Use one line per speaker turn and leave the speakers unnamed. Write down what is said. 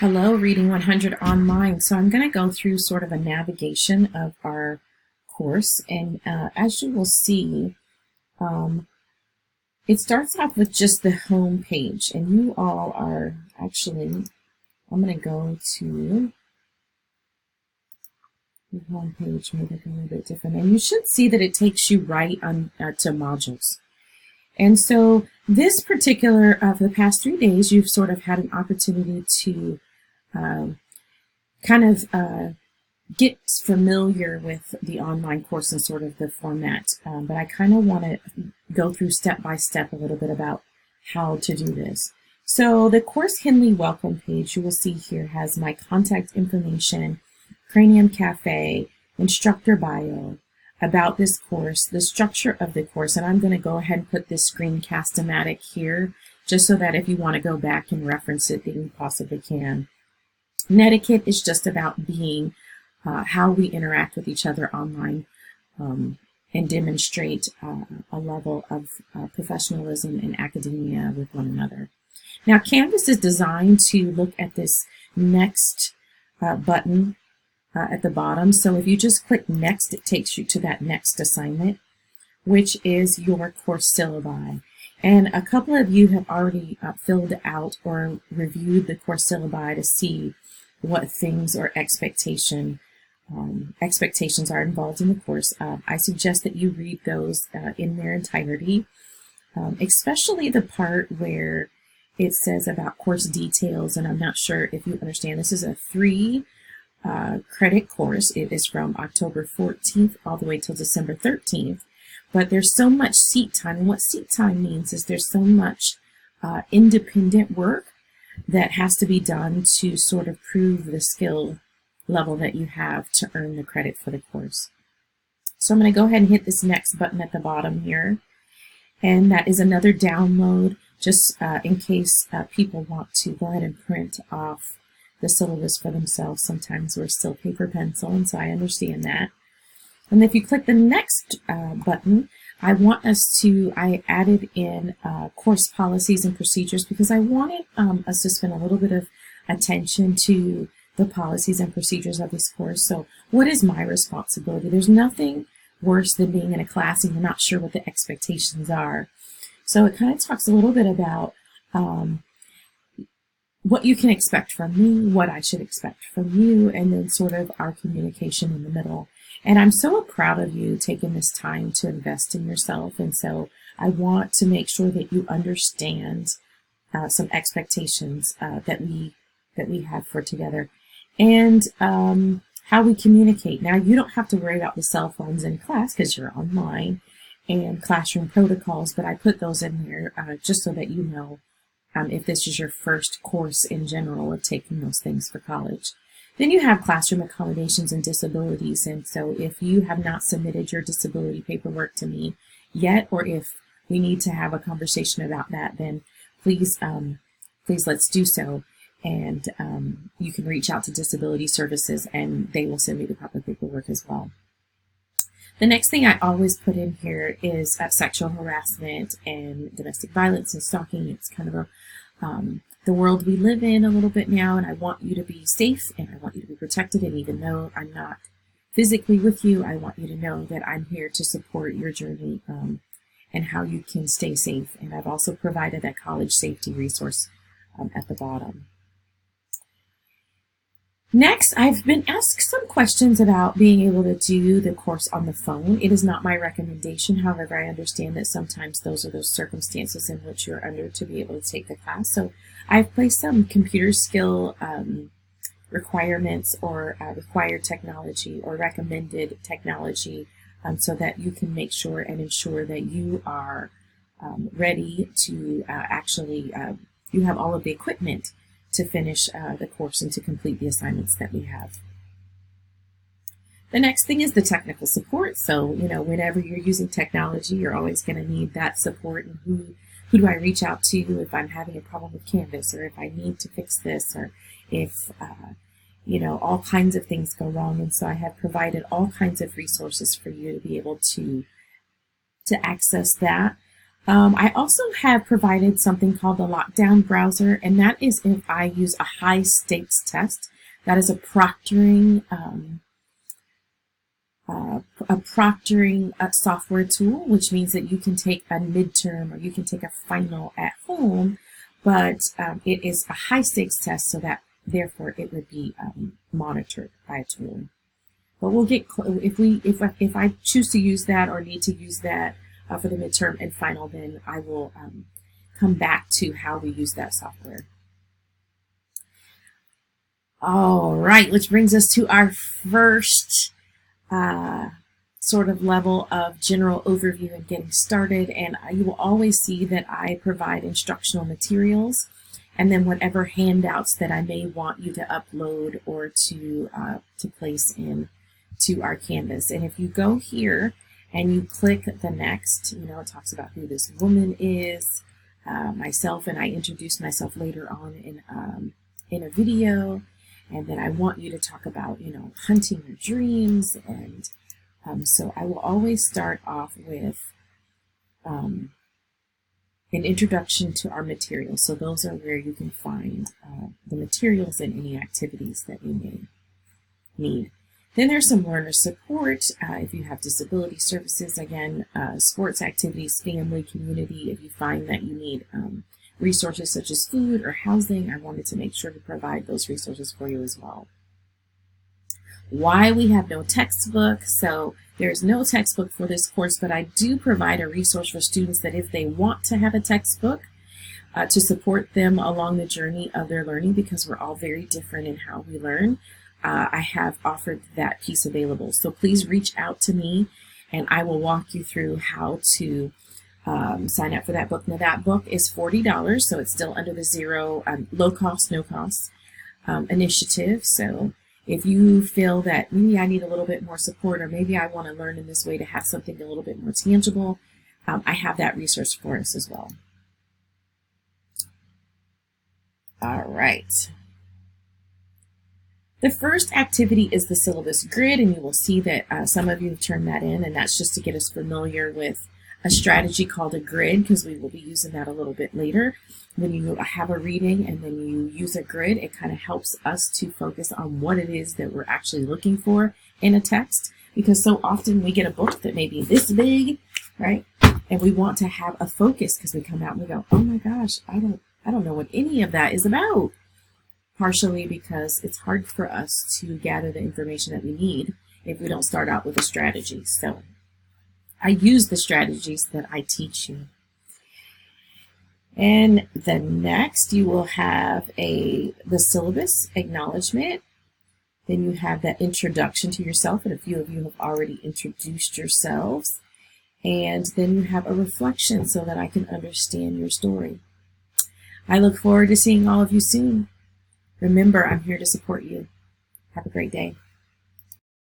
Hello, Reading 100 Online. So I'm going to go through sort of a navigation of our course. And as you will see, um, it starts off with just the home page. And you all are actually, I'm going to go to the home page, make it a little bit different. And you should see that it takes you right on to modules. And so this particular, for the past 3 days, you've sort of had an opportunity to um, kind of get familiar with the online course and sort of the format, but I kind of want to go through step by step a little bit about how to do this. So the Course Henley welcome page you will see here has my contact information, Cranium Cafe, instructor bio, about this course, the structure of the course, and I'm going to go ahead and put this screencast-o-matic here just so that if you want to go back and reference it, that you possibly can. Netiquette is just about being how we interact with each other online and demonstrate a level of professionalism in academia with one another. Now, Canvas is designed to look at this next button at the bottom. So if you just click next, it takes you to that next assignment, which is your course syllabi. And a couple of you have already filled out or reviewed the course syllabi to see what things or expectations are involved in the course. I suggest that you read those in their entirety, especially the part where it says about course details, and I'm not sure if you understand. This is a 3-credit course. It is from October 14th all the way till December 13th, but there's so much seat time, and what seat time means is there's so much independent work that has to be done to sort of prove the skill level that you have to earn the credit for the course. So I'm going to go ahead and hit this next button at the bottom here, and that is another download just in case people want to go ahead and print off the syllabus for themselves. Sometimes we're still paper pencil, and so I understand that. And if you click the next button, I added in course policies and procedures because I wanted us to spend a little bit of attention to the policies and procedures of this course. So what is my responsibility? There's nothing worse than being in a class and you're not sure what the expectations are. So it kind of talks a little bit about what you can expect from me, what I should expect from you, and then sort of our communication in the middle. And I'm so proud of you taking this time to invest in yourself. And so I want to make sure that you understand some expectations that we have for together, and how we communicate. Now, you don't have to worry about the cell phones in class because you're online, and classroom protocols, but I put those in there just so that you know if this is your first course in general of taking those things for college. Then you have classroom accommodations and disabilities, and so if you have not submitted your disability paperwork to me yet, or if we need to have a conversation about that, then please let's do so. And you can reach out to Disability Services and they will send me the proper paperwork as well. The next thing I always put in here is sexual harassment and domestic violence and stalking. It's kind of the world we live in a little bit now, and I want you to be safe and I want you to be protected. And even though I'm not physically with you, I want you to know that I'm here to support your journey and how you can stay safe. And I've also provided a college safety resource at the bottom. Next, I've been asked some questions about being able to do the course on the phone. It is not my recommendation. However, I understand that sometimes those are those circumstances in which you're under to be able to take the class. So I've placed some computer skill requirements or required technology or recommended technology so that you can make sure and ensure that you are ready to you have all of the equipment to finish the course and to complete the assignments that we have. The next thing is the technical support. So, whenever you're using technology, you're always going to need that support. And who do I reach out to if I'm having a problem with Canvas, or if I need to fix this, or if, all kinds of things go wrong. And so I have provided all kinds of resources for you to be able to access that. I also have provided something called the lockdown browser, and that is if I use a high stakes test. That is a proctoring software tool, which means that you can take a midterm or you can take a final at home, but it is a high stakes test, so that therefore it would be monitored by a tool. But we'll get if I choose to use that or need to use that for the midterm and final, then I will come back to how we use that software. All right, which brings us to our first sort of level of general overview and getting started. And you will always see that I provide instructional materials and then whatever handouts that I may want you to upload or to place in to our Canvas. And if you go here and you click the next, it talks about who this woman is, myself, and I introduce myself later on in a video. And then I want you to talk about, hunting your dreams. And so I will always start off with an introduction to our materials. So those are where you can find the materials and any activities that you may need. Then there's some learner support if you have disability services, again, sports activities, family, community. If you find that you need resources such as food or housing, I wanted to make sure to provide those resources for you as well. Why we have no textbook. So there's no textbook for this course, but I do provide a resource for students that if they want to have a textbook to support them along the journey of their learning, because we're all very different in how we learn, I have offered that piece available. So please reach out to me and I will walk you through how to sign up for that book. Now that book is $40, so it's still under the zero, low cost, no cost initiative. So if you feel that maybe I need a little bit more support, or maybe I want to learn in this way to have something a little bit more tangible, I have that resource for us as well. All right. The first activity is the syllabus grid, and you will see that some of you have turned that in, and that's just to get us familiar with a strategy called a grid, because we will be using that a little bit later. When you have a reading and then you use a grid, it kind of helps us to focus on what it is that we're actually looking for in a text, because so often we get a book that may be this big, right? And we want to have a focus because we come out and we go, oh my gosh, I don't know what any of that is about. Partially because it's hard for us to gather the information that we need if we don't start out with a strategy. So I use the strategies that I teach you. And then next you will have the syllabus acknowledgement. Then you have that introduction to yourself, and a few of you have already introduced yourselves. And then you have a reflection so that I can understand your story. I look forward to seeing all of you soon. Remember, I'm here to support you. Have a great day.